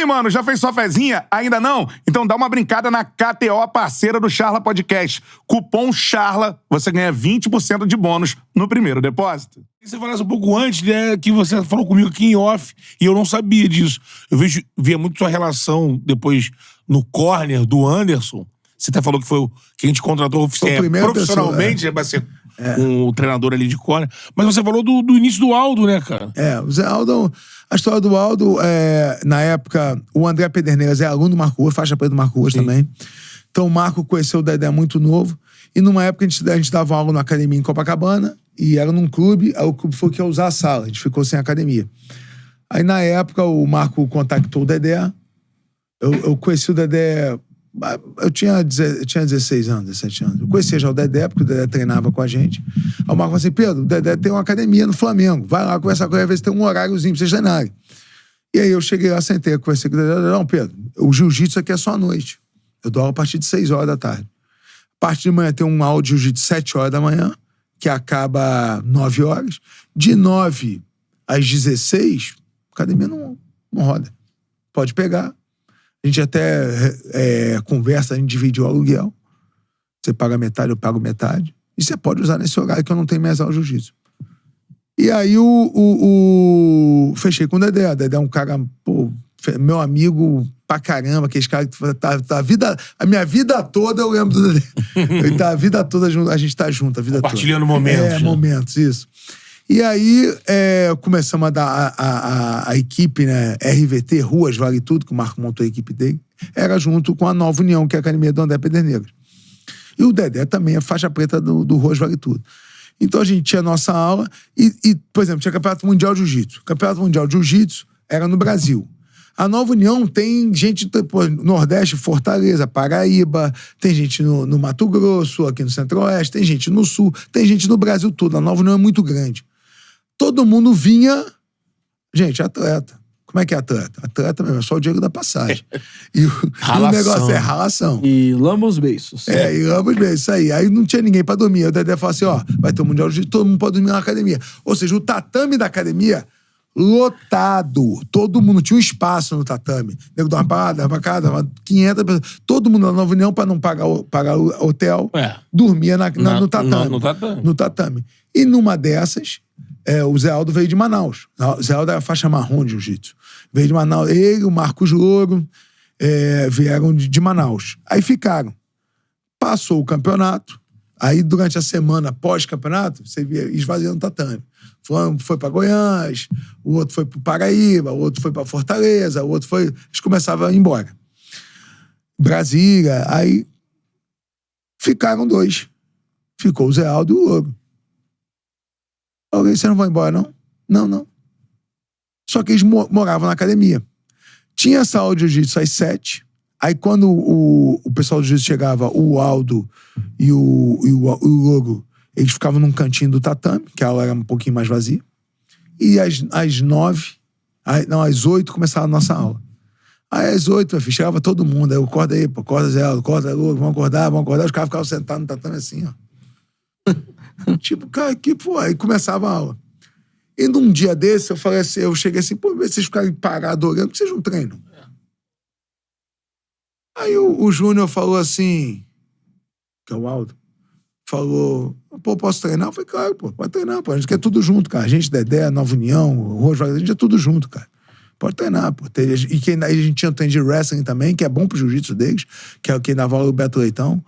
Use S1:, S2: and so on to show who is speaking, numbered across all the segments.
S1: aí, mano, já fez sua fezinha? Ainda não? Então dá uma brincada na KTO, parceira do Charla Podcast. Cupom CHARLA, você ganha 20% de bônus no primeiro depósito.
S2: Você falasse um pouco antes, né, que você falou comigo aqui em off, e eu não sabia disso. Eu via muito sua relação depois no corner do Anderson. Você até falou que foi o que a gente contratou profissionalmente, vai ser um treinador ali de corner. Mas você falou do início do Aldo, né, cara?
S3: O Zé Aldo, a história do Aldo, na época, o André Pederneiras é aluno do Marco Ruas, faixa preta do Marco Ruas também. Então o Marco conheceu o Dedé muito novo. E numa época a gente dava aula na academia em Copacabana, e era num clube, aí o clube foi que ia usar a sala, a gente ficou sem academia. Aí na época o Marco contactou o Dedé, eu conheci o Dedé, eu tinha 16 anos, 17 anos. Eu conhecia já o Dedé, porque o Dedé treinava com a gente. Aí o Marco falou assim, Pedro, o Dedé tem uma academia no Flamengo, vai lá conversar com ele, ver se tem um horáriozinho pra vocês treinarem. E aí eu cheguei lá, sentei, conversei com o Dedé, não, Pedro, o jiu-jitsu aqui é só à noite. Eu dou aula a partir de 6 horas da tarde. A partir de manhã tem uma aula de jiu-jitsu 7 horas da manhã, que acaba 9 horas. De 9 às 16, a academia não roda. Pode pegar. A gente até conversa, a gente divide o aluguel. Você paga metade, eu pago metade. E você pode usar nesse horário que eu não tenho mais aula de jiu-jitsu. E aí fechei com o Dedé. O Dedé é um cara, pô, meu amigo pra caramba, aqueles caras que a minha vida toda eu lembro do Dedé. A vida toda a gente tá junto, a vida toda.
S2: Compartilhando momentos.
S3: Momentos, isso. E aí começamos a dar a equipe, né, RVT, Ruas Vale Tudo, que o Marco montou a equipe dele, era junto com a Nova União, que é a academia do André Pederneiras. E o Dedé também é faixa preta do Ruas Vale Tudo. Então a gente tinha nossa aula e, por exemplo, tinha Campeonato Mundial de Jiu-Jitsu. Campeonato Mundial de Jiu-Jitsu era no Brasil. A Nova União tem gente no Nordeste, Fortaleza, Paraíba, tem gente no Mato Grosso, aqui no Centro-Oeste, tem gente no Sul, tem gente no Brasil todo. A Nova União é muito grande. Todo mundo vinha... Gente, atleta. Como é que é atleta? Atleta mesmo, é só o Diego da passagem. E o negócio é ralação.
S4: E lama os beiços.
S3: E lama os beiços, isso aí. Aí não tinha ninguém pra dormir. Aí o Dedé falou assim, vai ter um Mundial de Jiu-Jitsu, todo mundo pode dormir na academia. Ou seja, o tatame da academia... lotado. Todo mundo tinha um espaço no tatame. Nego dava pra cá, dava 500 pessoas. Todo mundo na Nova União, pra não pagar o hotel, dormia no tatame. No tatame. E numa dessas, o Zé Aldo veio de Manaus. O Zé Aldo era faixa marrom de jiu-jitsu. Veio de Manaus. Ele, o Marcos Louro, vieram de Manaus. Aí ficaram. Passou o campeonato. Aí, durante a semana pós-campeonato, você via esvaziando o tatame. Foi pra Goiás, o outro foi pro Paraíba, o outro foi pra Fortaleza, o outro foi... Eles começavam a ir embora. Brasília, aí ficaram 2. Ficou o Zé Aldo e o Louro. Alguém, você não vai embora, não? Não. Só que eles moravam na academia. Tinha essa aula de jiu-jitsu às 7. Aí quando o pessoal do jiu-jitsu chegava, o Aldo e o Louro, eles ficavam num cantinho do tatame, que a aula era um pouquinho mais vazia. E às 9, às 8 começava a nossa aula. Aí às 8, chegava todo mundo. Aí eu acorda aí, pô, acorda Zé Aldo, acorda Louro, vamos acordar. Os caras ficavam sentados no tatame assim, ó. Tipo, cara, que pô. Aí começava a aula. E num dia desse, eu falei assim, eu cheguei assim, pô, vocês ficarem parados olhando, por que vocês não treinam? Aí o Júnior falou assim, que é o Aldo, falou, pô, posso treinar? Eu falei, claro, pô, pode treinar, pô. A gente quer tudo junto, cara. A gente, Dedé, Nova União, Rojo, a gente é tudo junto, cara. Pode treinar, pô. E que a gente tinha treino de wrestling também, que é bom pro jiu-jitsu deles, que é o que dava aula do Beto Leitão.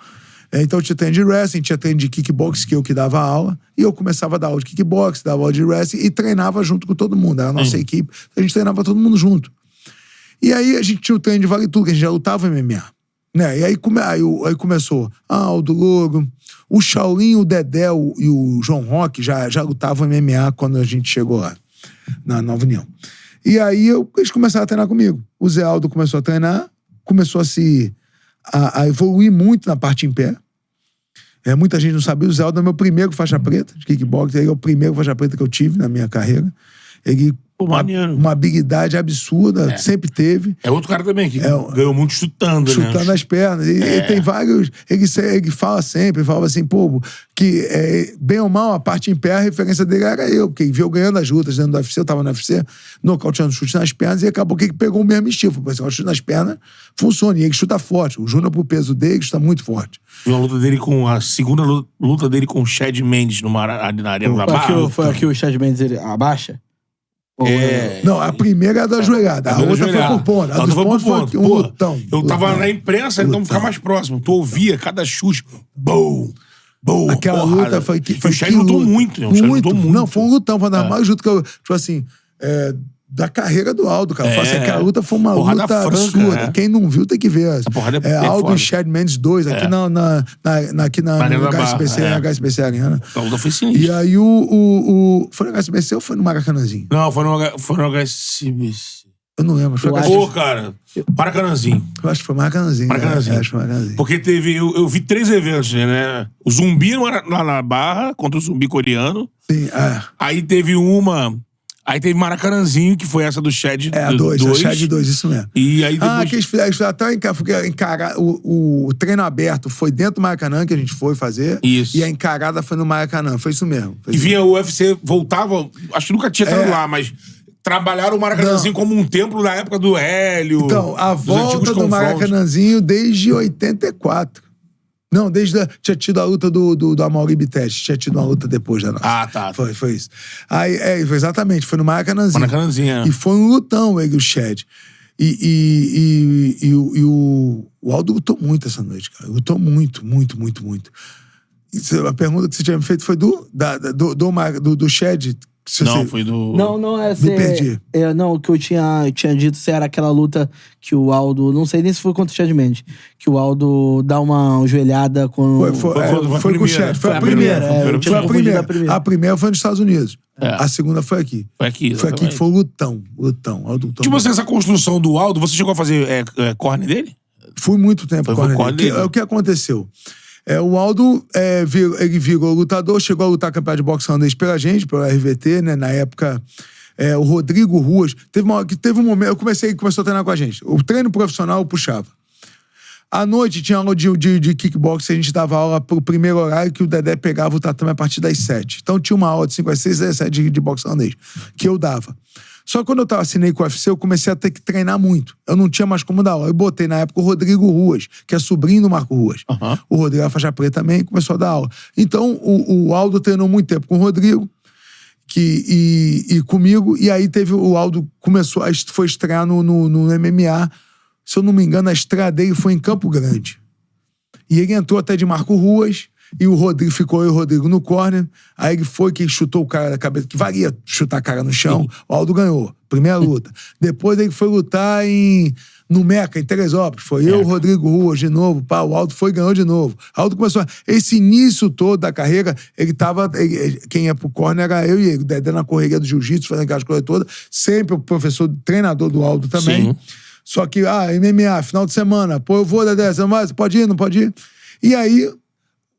S3: Então tinha treino de wrestling, tinha treino de kickbox, que eu que dava aula, e eu começava a dar aula de kickbox, dava aula de wrestling, e treinava junto com todo mundo. Era a nossa equipe, a gente treinava todo mundo junto. E aí a gente tinha o treino de vale tudo, que a gente já lutava MMA. Né? E aí começou Aldo, Louro, o Shaolin, o Dedé e o João Roque já lutavam MMA quando a gente chegou lá, na Nova União. E aí eles começaram a treinar comigo. O Zé Aldo começou a treinar, começou a evoluir muito na parte em pé. Muita gente não sabia, o Zé Aldo é meu primeiro faixa preta de kickboxing, ele é o primeiro faixa preta que eu tive na minha carreira. Ele
S2: Pô, maneiro.
S3: Uma habilidade absurda, sempre teve.
S2: É outro cara também que ganhou muito chutando, né?
S3: Chutando as pernas. E tem vários. Ele fala sempre, falava assim, pô, que bem ou mal, a parte em pé, a referência dele era eu, porque ele viu ganhando as lutas dentro do UFC, eu tava no UFC, nocauteando chute nas pernas, e acabou que ele pegou o mesmo estilo. Porque o chute nas pernas funciona, e ele chuta forte. O Júnior, pro peso dele, chuta muito forte.
S2: E a segunda luta dele com o Chad Mendes na Arena da Barra.
S4: Foi aqui o Chad Mendes ele abaixa?
S3: Não, a primeira é a da joelhada. A outra foi por ponto. A dos pontos foi um lutão.
S2: Eu tava na imprensa, então ficar mais próximo. Tu ouvia cada chute. Bum! Bum!
S3: Aquela luta foi que.
S2: O Chad lutou muito, né? O Chad lutou muito.
S3: Não, foi um lutão. Foi uma mais luta que eu. Tipo assim. Da carreira do Aldo, cara. Eu falo assim, aquela luta foi uma
S2: porrada
S3: luta
S2: franca,
S3: absurda.
S2: né?
S3: Quem não viu tem que ver. Aldo e Chad Mendes 2, aqui aqui na HSBC, HSBC Arena.
S2: A luta foi sinistra.
S3: E aí foi no HSBC ou foi no Maracanãzinho?
S2: Não, foi no HSBC.
S3: Eu não lembro.
S2: Pô, cara. Maracanãzinho.
S3: Eu acho que foi Maracanãzinho.
S2: Maracanãzinho.
S3: Acho que foi Maracanãzinho.
S2: Porque teve... Eu vi 3 eventos, né? O Zumbi lá na Barra, contra o Zumbi coreano.
S3: Sim,
S2: Aí teve Aí teve Maracanãzinho, que foi essa do Chad 2.
S3: A Chad 2, isso mesmo.
S2: E aí depois...
S3: que eles fizeram até encarar... O treino aberto foi dentro do Maracanã, que a gente foi fazer.
S2: Isso.
S3: E a encarada foi no Maracanã. Foi isso mesmo.
S2: E vinha o UFC, voltava... Acho que nunca tinha estado lá, mas... Trabalharam o Maracanãzinho como um templo na época do Hélio.
S3: Então, a volta do Maracanãzinho desde 84. Não, tinha tido a luta do Amaury Bittetti. Tinha tido uma luta depois da nossa.
S2: Tá.
S3: Foi isso. Aí, exatamente, foi no Maracanãzinho.
S2: Maracanãzinho,
S3: E foi um lutão, ele e o Chad. E o Aldo lutou muito essa noite, cara. Lutou muito, muito, muito, muito. A pergunta que você tinha me feito foi do Chad.
S2: Não, foi do...
S4: Não,
S3: Me perdi.
S4: Não, o que eu tinha dito se era aquela luta que o Aldo... Não sei nem se foi contra o Chad Mendes. Que o Aldo dá uma joelhada com...
S3: Foi com o Chad. Foi a primeira. Foi a primeira. A primeira foi nos Estados Unidos. A segunda foi aqui.
S2: Foi aqui,
S3: Foi aqui que foi o lutão.
S2: Tipo assim, essa construção do Aldo, você chegou a fazer corner dele?
S3: Fui muito tempo corner dele. O que aconteceu? O Aldo, ele virou lutador, chegou a lutar campeão de boxe holandês pela gente, pelo RVT, né? Na época, o Rodrigo Ruas. Teve um momento, começou a treinar com a gente. O treino profissional eu puxava. À noite tinha aula de kickbox, a gente dava aula pro primeiro horário que o Dedé pegava o tatame a partir das 7. Então tinha uma aula de 5 às 6, 17 de boxe holandês, que eu dava. Só que quando eu assinei com o UFC, eu comecei a ter que treinar muito. Eu não tinha mais como dar aula. Eu botei, na época, o Rodrigo Ruas, que é sobrinho do Marco Ruas. O Rodrigo era faixa preta também, começou a dar aula. Então, o Aldo treinou muito tempo com o Rodrigo e comigo. E aí o Aldo foi estrear no MMA. Se eu não me engano, a estreia dele foi em Campo Grande. E ele entrou até de Marco Ruas. E o Rodrigo ficou eu e o Rodrigo no corner. Aí ele foi quem chutou o cara da cabeça, que valia chutar a cara no chão. O Aldo ganhou. Primeira luta. Depois ele foi lutar no Meca, em Teresópolis. Foi eu, o Rodrigo Ruas de novo. O Aldo foi e ganhou de novo. O Aldo começou. Esse início todo da carreira, quem ia pro corner era eu e ele. O Dedé na correria do jiu-jitsu, fazendo aquelas coisas todas. Sempre o professor, treinador do Aldo também. Sim. Só que, MMA, final de semana. Pô, eu vou, Dedé, você não vai? Você pode ir? Não pode ir? E aí,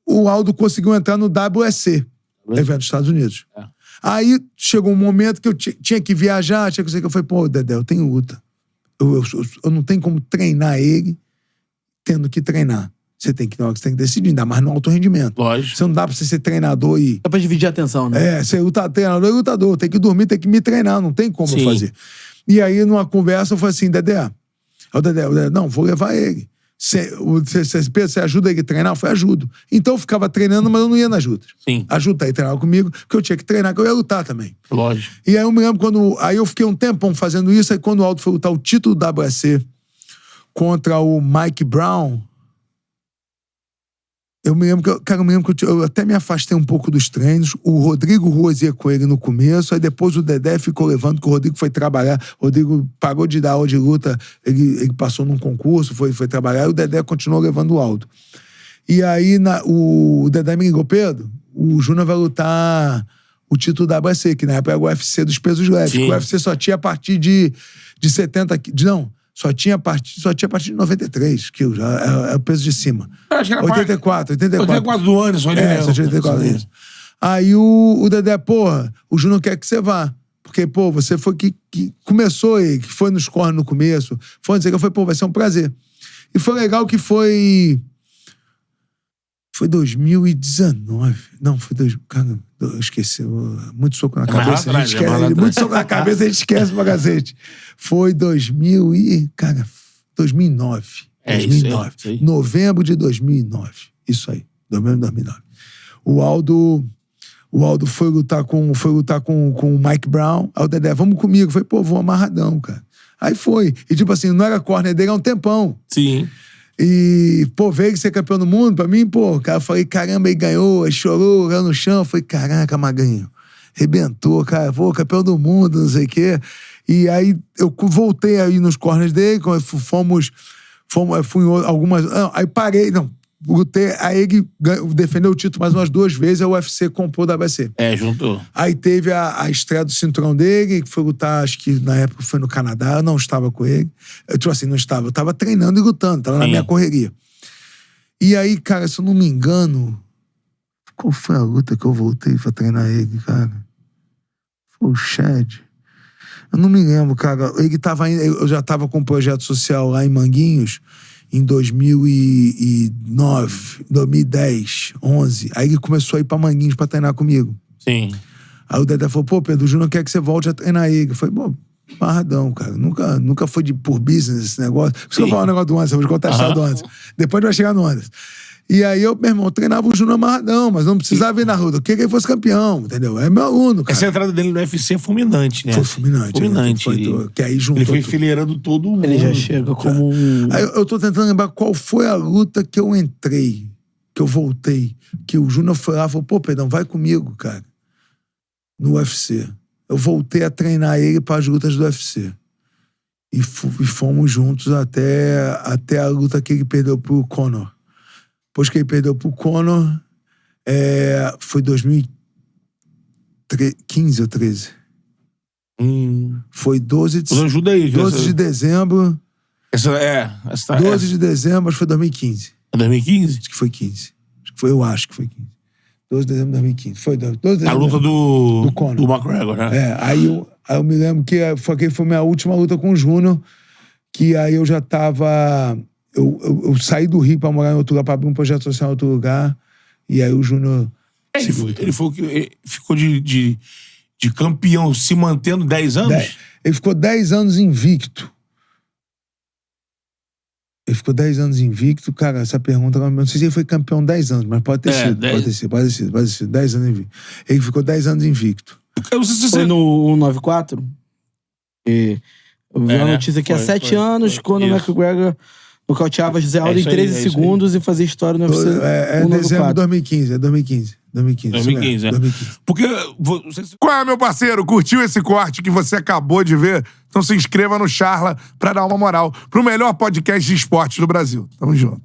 S3: o Aldo conseguiu entrar no WEC, evento dos Estados Unidos. Aí chegou um momento que eu tinha que viajar, eu falei, pô, Dedé, eu tenho luta. Eu não tenho como treinar ele tendo que treinar. Você tem que decidir, ainda mais no alto rendimento.
S2: Lógico.
S3: Você não dá pra você ser treinador e...
S4: Dá pra dividir a atenção, né?
S3: Você é treinador e lutador. Tem que dormir, tem que me treinar, não tem como eu fazer. E aí, numa conversa, eu falei assim, Dedé, não, vou levar ele. Você ajuda ele a treinar? Eu falei, ajudo. Então eu ficava treinando, mas eu não ia nas lutas.
S2: Sim.
S3: Ajuda aí, treinava comigo, porque eu tinha que treinar, que eu ia lutar também.
S2: Lógico.
S3: E aí eu me lembro quando... Aí eu fiquei um tempão fazendo isso, aí quando o Aldo foi lutar o título da WEC contra o Mike Brown, eu me lembro que eu até me afastei um pouco dos treinos. O Rodrigo Ruas ia com ele no começo, aí depois o Dedé ficou levando, que o Rodrigo foi trabalhar. O Rodrigo parou de dar aula de luta, ele passou num concurso, foi trabalhar, e o Dedé continuou levando o Aldo. E aí o Dedé me ligou, Pedro, o Júnior vai lutar o título da WEC, que na época era o UFC dos pesos leves. O UFC só tinha a partir de 70... Não, só tinha a partir de 93 quilos, é o peso de cima.
S2: Acho que era
S3: 84
S2: do Anderson.
S3: Só tinha 84, isso. Aí o Dedé, porra, o Júnior quer que você vá. Porque, pô, você foi que começou aí, que foi nos corre no começo. Foi dizer que eu falei, pô, vai ser um prazer. E foi legal que foi 2019. Não, cara, eu esqueci. Muito soco na cabeça. A gente esquece. Muito soco na cabeça, a gente esquece pra cacete. Foi 2009.
S2: Isso aí.
S3: Novembro de 2009. Isso aí. Novembro de 2009. O Aldo foi lutar com o Mike Brown. Aí o Dedé, vamos comigo. Eu falei, pô, vou amarradão, cara. Aí foi. E tipo assim, não era corner dele há um tempão.
S2: Sim.
S3: E, pô, veio ser campeão do mundo, pra mim, pô, cara, eu falei, caramba, ele ganhou, aí chorou, caiu no chão, eu falei, caraca, Maganho, rebentou, cara, pô, campeão do mundo, não sei o quê. E aí eu voltei aí nos corners dele, fui em algumas, não, aí parei, não, lutei, aí ele defendeu o título mais umas 2 vezes, a UFC comprou da WBC.
S2: Juntou.
S3: Aí teve a estreia do cinturão dele, que foi lutar, acho que na época foi no Canadá, eu não estava com ele. Eu, tipo assim, não estava, eu estava treinando e lutando, estava na minha correria. E aí, cara, se eu não me engano, qual foi a luta que eu voltei pra treinar ele, cara? Foi o Chad. Eu não me lembro, cara. Ele tava indo, eu já estava com um projeto social lá em Manguinhos, em 2009, 2010, 11. Aí ele começou a ir pra Manguinhos pra treinar comigo.
S2: Sim.
S3: Aí o Dedé falou, pô, Pedro, o Júnior quer que você volte a treinar ele. Eu falei, pô, marradão, cara. Nunca foi por business esse negócio. Por isso que eu falo um negócio do Anderson, eu vou contar a história do Anderson. Depois a gente vai chegar no Anderson. E aí eu, meu irmão, treinava o Júnior amarradão, mas não precisava ir na rua. Eu queria que ele fosse campeão, entendeu? É meu aluno, cara.
S2: Essa entrada dele no UFC é fulminante, né?
S3: Foi fulminante.
S2: Fulminante.
S3: Né? Que aí juntou
S2: ele foi
S3: tudo.
S2: enfileirando todo mundo.
S4: Ele já chega como um...
S3: Aí eu tô tentando lembrar qual foi a luta que eu entrei, que eu voltei, que o Júnior foi lá e falou, pô, Pedrão, vai comigo, cara, no UFC. Eu voltei a treinar ele para as lutas do UFC. E fomos juntos até a luta que ele perdeu pro Conor. Depois que ele perdeu pro Conor, foi 2015 ou 13. Foi 12 de,
S2: ajuda aí,
S3: 12 de dezembro.
S2: Essa
S3: 12 de dezembro, acho que foi 2015.
S2: É 2015?
S3: Acho que foi 15. Eu acho que foi 15. 12 de dezembro de 2015. Foi 12 de dezembro.
S2: A luta do
S3: Conor.
S2: Do McGregor, né?
S3: Aí eu me lembro que foi minha última luta com o Júnior, que aí eu já tava... Eu saí do Rio pra morar em outro lugar, pra abrir um projeto social em outro lugar, e aí o Júnior...
S2: Ele foi o que ele ficou de campeão se mantendo 10 anos?
S3: Ele ficou 10 anos invicto. Cara, essa pergunta, não sei se ele foi campeão 10 anos, mas pode ter sido. 10. Pode ter sido. 10 anos invicto. Ele ficou 10 anos invicto.
S4: Foi no 194? Eu vi uma notícia que há 7 anos, quando o McGregor nocauteava José Aldo em 13 segundos e fazia história no UFC.
S3: Dezembro de 2015. 2015.
S2: Porque...
S1: Qual é, meu parceiro? Curtiu esse corte que você acabou de ver? Então se inscreva no Charla pra dar uma moral pro melhor podcast de esportes do Brasil. Tamo junto.